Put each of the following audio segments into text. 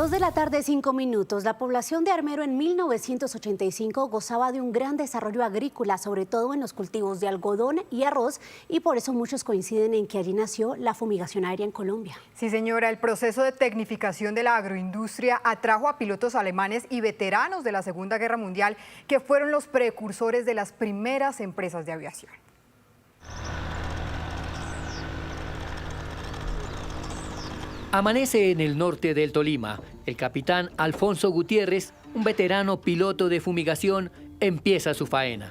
2 de la tarde, 5 minutos. La población de Armero en 1985 gozaba de un gran desarrollo agrícola, sobre todo en los cultivos de algodón y arroz, y por eso muchos coinciden en que allí nació la fumigación aérea en Colombia. Sí, señora, el proceso de tecnificación de la agroindustria atrajo a pilotos alemanes y veteranos de la Segunda Guerra Mundial, que fueron los precursores de las primeras empresas de aviación. Amanece en el norte del Tolima. El capitán Alfonso Gutiérrez, un veterano piloto de fumigación, empieza su faena.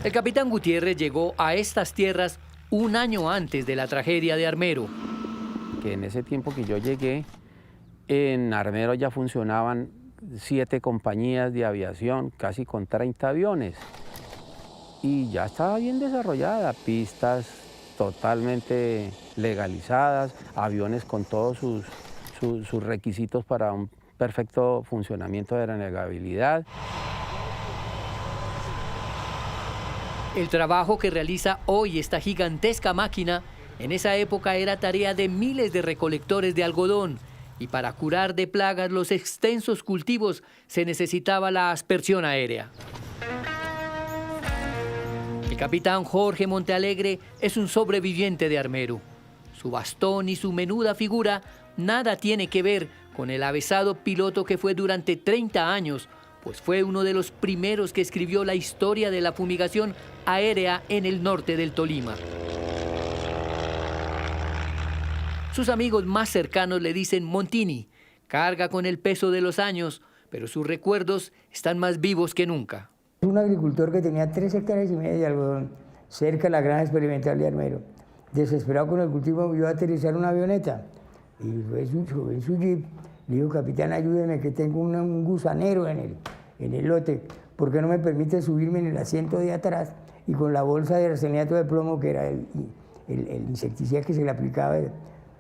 El capitán Gutiérrez llegó a estas tierras un año antes de la tragedia de Armero. Que en ese tiempo que yo llegué, en Armero ya funcionaban 7 compañías de aviación, casi con 30 aviones. Y ya estaba bien desarrollada, pistas totalmente legalizadas, aviones con todos sus requisitos para un perfecto funcionamiento de la navegabilidad. El trabajo que realiza hoy esta gigantesca máquina, en esa época era tarea de miles de recolectores de algodón, y para curar de plagas los extensos cultivos se necesitaba la aspersión aérea. El capitán Jorge Montealegre es un sobreviviente de Armero. Su bastón y su menuda figura nada tiene que ver con el avesado piloto que fue durante 30 años, pues fue uno de los primeros que escribió la historia de la fumigación aérea en el norte del Tolima. Sus amigos más cercanos le dicen Montini, carga con el peso de los años, pero sus recuerdos están más vivos que nunca. Un agricultor que tenía 3,5 hectáreas de algodón cerca de la granja experimental de Armero. Desesperado con el cultivo, vio aterrizar una avioneta y fue en su jeep. Le dijo: capitán, ayúdeme que tengo un gusanero en el lote. ¿Por qué no me permite subirme en el asiento de atrás y con la bolsa de arseniato de plomo, que era el insecticida que se le aplicaba?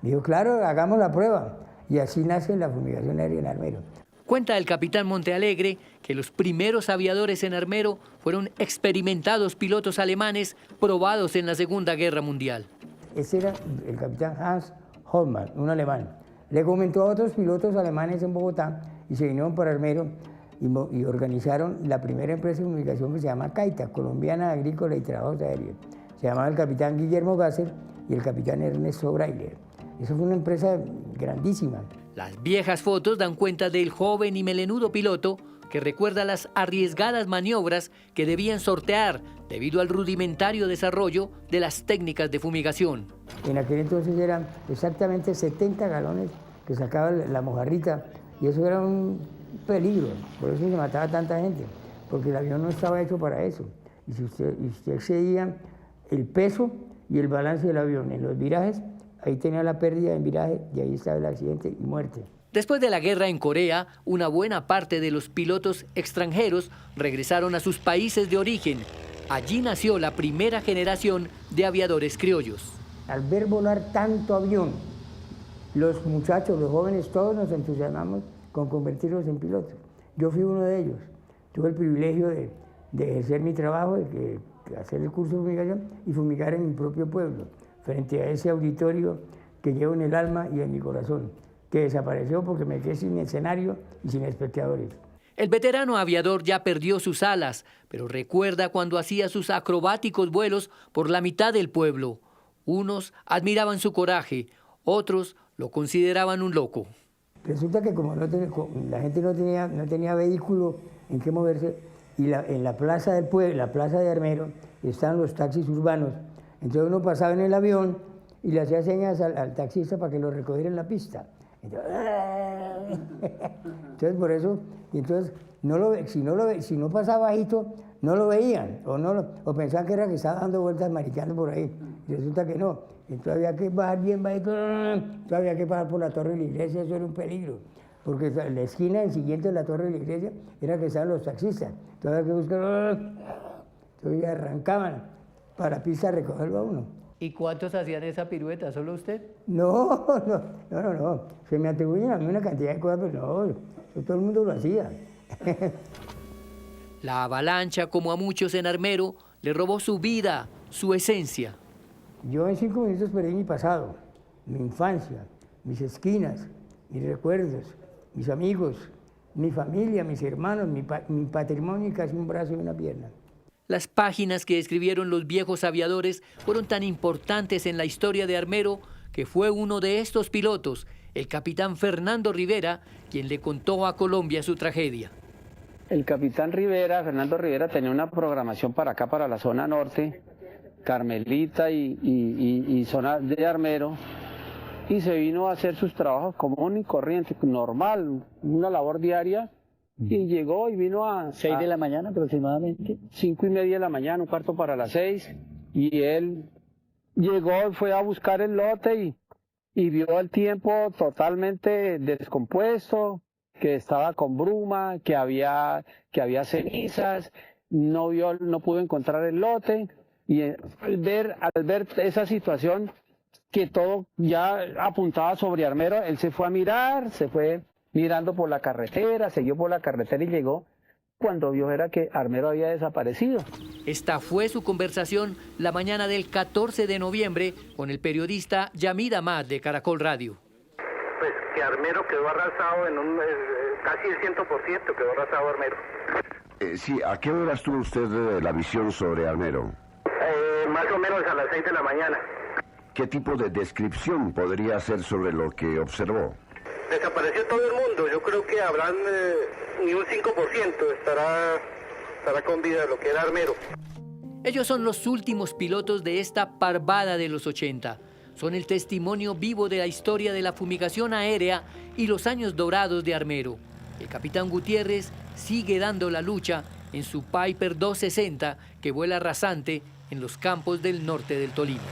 Dijo: claro, hagamos la prueba. Y así nace la fumigación aérea en Armero. Cuenta el capitán Montealegre que los primeros aviadores en Armero fueron experimentados pilotos alemanes probados en la Segunda Guerra Mundial. Ese era el capitán Hans Hoffmann, un alemán. Le comentó a otros pilotos alemanes en Bogotá y se vinieron para Armero y organizaron la primera empresa de fumigación que se llama CAITA, Colombiana Agrícola y Trabajos Aéreos. Se llamaba el capitán Guillermo Gasser y el capitán Ernesto Brailer. Eso fue una empresa grandísima. Las viejas fotos dan cuenta del joven y melenudo piloto que recuerda las arriesgadas maniobras que debían sortear debido al rudimentario desarrollo de las técnicas de fumigación. En aquel entonces eran exactamente 70 galones que sacaba la mojarrita, y eso era un peligro, por eso se mataba tanta gente, porque el avión no estaba hecho para eso. Y si usted excedía el peso y el balance del avión en los virajes, ahí tenía la pérdida en viraje y ahí estaba el accidente y muerte. Después de la guerra en Corea, una buena parte de los pilotos extranjeros regresaron a sus países de origen. Allí nació la primera generación de aviadores criollos. Al ver volar tanto avión, los muchachos, los jóvenes, todos nos entusiasmamos con convertirnos en pilotos. Yo fui uno de ellos. Tuve el privilegio de ejercer mi trabajo, de hacer el curso de fumigación y fumigar en mi propio pueblo, frente a ese auditorio que llevo en el alma y en mi corazón, que desapareció porque me quedé sin escenario y sin espectadores. El veterano aviador ya perdió sus alas, pero recuerda cuando hacía sus acrobáticos vuelos por la mitad del pueblo. Unos admiraban su coraje, otros lo consideraban un loco. Resulta que como la gente no tenía vehículo en qué moverse, y en la plaza del pueblo, la plaza de Armero, están los taxis urbanos. Entonces uno pasaba en el avión y le hacía señas al taxista para que lo recogiera en la pista. Entonces por eso, si no pasaba bajito, no lo veían, o pensaban que era que estaba dando vueltas mariqueando por ahí. Y resulta que no. Entonces había que bajar bien bajito, entonces había que pasar por la torre de la iglesia, eso era un peligro. Porque la esquina siguiente de la torre de la iglesia era que estaban los taxistas. Entonces había que buscar, entonces arrancaban para pista a recogerlo a uno. ¿Y cuántos hacían esa pirueta? ¿Solo usted? No. Se me atribuyen a mí una cantidad de cosas, pero no, todo el mundo lo hacía. La avalancha, como a muchos en Armero, le robó su vida, su esencia. Yo en 5 minutos perdí mi pasado, mi infancia, mis esquinas, mis recuerdos, mis amigos, mi familia, mis hermanos, mi patrimonio y casi un brazo y una pierna. Las páginas que escribieron los viejos aviadores fueron tan importantes en la historia de Armero que fue uno de estos pilotos, el capitán Fernando Rivera, quien le contó a Colombia su tragedia. El capitán Rivera, Fernando Rivera, tenía una programación para acá, para la zona norte, Carmelita y zona de Armero, y se vino a hacer sus trabajos común y corriente, normal, una labor diaria, y llegó y vino a... 6 de la mañana aproximadamente. 5:30 de la mañana, 5:45, y él llegó, fue a buscar el lote y vio el tiempo totalmente descompuesto, que estaba con bruma, que había cenizas, no pudo encontrar el lote, y al ver esa situación, que todo ya apuntaba sobre Armero, él se fue a mirar, se fue mirando por la carretera, siguió por la carretera y llegó cuando vio era que Armero había desaparecido. Esta fue su conversación la mañana del 14 de noviembre con el periodista Yamid Amad de Caracol Radio. Pues que Armero quedó arrasado casi el 100% quedó arrasado Armero. Sí, ¿a qué horas tuvo usted la visión sobre Armero? Más o menos a las 6 de la mañana. ¿Qué tipo de descripción podría hacer sobre lo que observó? Desapareció todo el mundo, yo creo que habrán ni un 5% estará con vida de lo que era Armero. Ellos son los últimos pilotos de esta parvada de los 80. Son el testimonio vivo de la historia de la fumigación aérea y los años dorados de Armero. El capitán Gutiérrez sigue dando la lucha en su Piper 260 que vuela rasante en los campos del norte del Tolima.